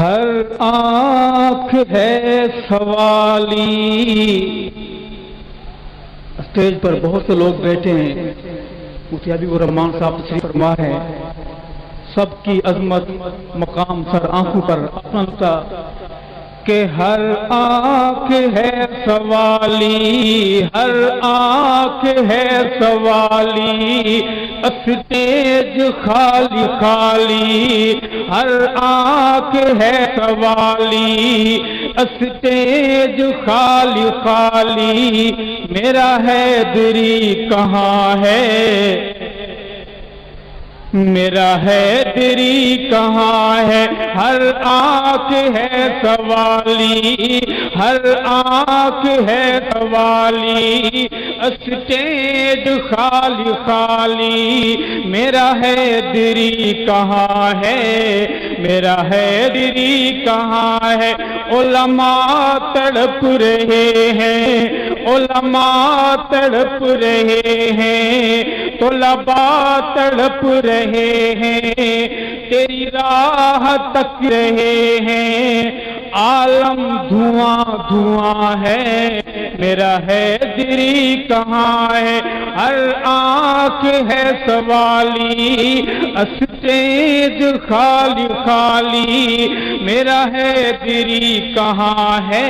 ہر آنکھ ہے سوالی۔ اسٹیج پر بہت سے لوگ بیٹھے ہیں، مفتی حبیب الرحمان صاحب تشریف فرما ہے، سب کی عظمت مقام سر آنکھوں پر اپنا ہوتا کہ ہر آنکھ ہے سوالی، ہر آنکھ ہے سوالی، اسٹیج خالی خالی، ہر آنکھ ہے سوالی، اسٹیج خالی خالی، میرا حیدری کہاں ہے، میرا حیدری کہاں ہے، ہر آنکھ ہے سوالی، ہر آنکھ ہے سوالی، اسٹیج خالی خالی، میرا حیدری کہاں ہے، میرا حیدری کہاں ہے، علماء تڑپ رہے ہیں، علماء تڑپ رہے ہیں، طلباء تڑپ رہے ہیں، تیری راہ تک رہے ہیں، عالم دھواں دھواں ہے، میرا حیدری کہاں ہے، ہر آنکھ ہے سوالی، اسٹیج خالی خالی، میرا حیدری کہاں ہے،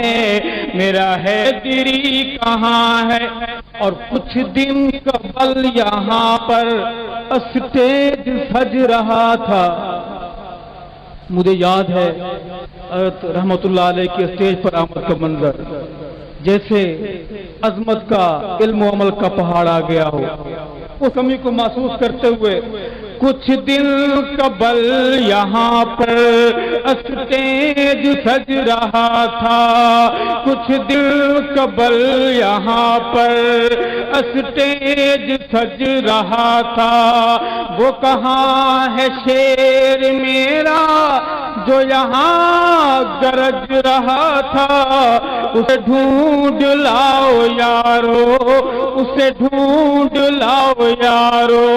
میرا حیدری کہاں ہے۔ اور کچھ دن قبل یہاں پر اسٹیج سج رہا تھا، مجھے یاد ہے حضرت رحمت اللہ علیہ کی اسٹیج پر آمد کا منظر، جیسے عظمت کا علم و عمل کا پہاڑ آ گیا ہو، اس کمی کو محسوس کرتے ہوئے کچھ دن قبل یہاں پر اسٹیج سج رہا تھا، کچھ دن قبل یہاں پر اسٹیج سج رہا تھا، وہ کہاں ہے شیر میرا جو یہاں گرج رہا تھا، اسے ڈھونڈ لاؤ یارو، اسے ڈھونڈ لاؤ یارو،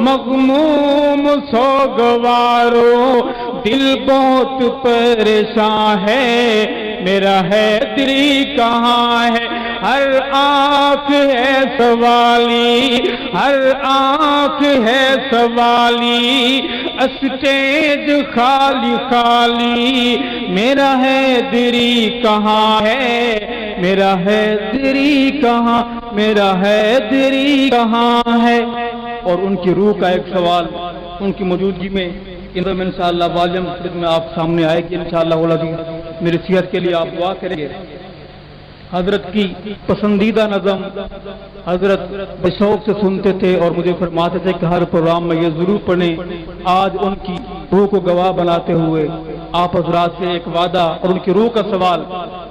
مغموم سوگوارو، دل بہت پریشان ہے، میرا حیدری کہاں ہے، ہر آنکھ ہے سوالی، ہر آنکھ ہے سوالی، اسٹیج خالی خالی، میرا حیدری کہاں ہے، میرا حیدری کہاں، میرا حیدری کہاں ہے۔ اور ان کی روح کا ایک سوال ان کی موجودگی میں انشاءاللہ واجم میں آپ سامنے آئے گی انشاءاللہ العزیز، میری صحت کے لیے آپ دعا کریں گے۔ حضرت کی پسندیدہ نظم حضرت بشوق سے سنتے تھے اور مجھے فرماتے تھے کہ ہر پروگرام میں یہ ضرور پڑھیں۔ آج ان کی روح کو گواہ بناتے ہوئے آپ حضرات سے ایک وعدہ اور ان کی روح کا سوال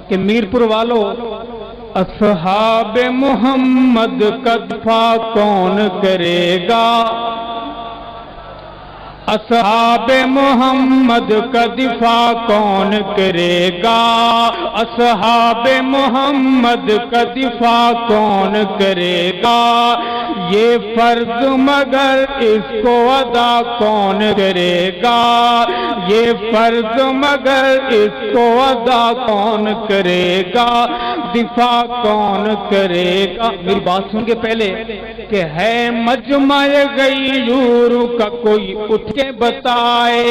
کہ میرپور والوں، اصحاب محمد کا دفاع کون کرے گا، اصحاب محمد کا دفاع کون کرے گا، اصحاب محمد کا دفاع کون کرے گا، یہ فرض مگر اس کو ادا کون کرے گا، یہ فرض مگر اس کو ادا کون کرے گا، دفاع کون کرے گا۔ میری بات سن کے پہلے کہ ہے مجمع غیور کا کوئی اٹھ کے بتائے،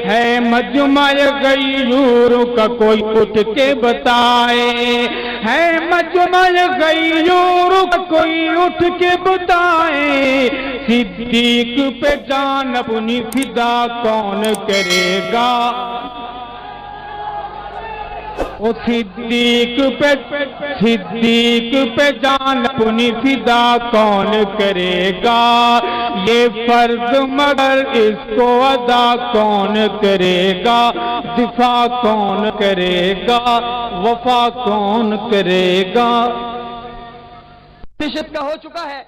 ہے مجمع غیور کا کوئی اٹھ کے بتائے، ہے مجمع غیور کا کوئی اٹھ کے بتائے، صدیق پہ جان اپنی فدا کون کرے گا، وہ صدیق پہ جان اپنی فدا کون کرے گا، یہ فرض مگر اس کو ادا کون کرے گا، دفاع کون کرے گا، وفا کون کرے گا۔ کا ہو چکا ہے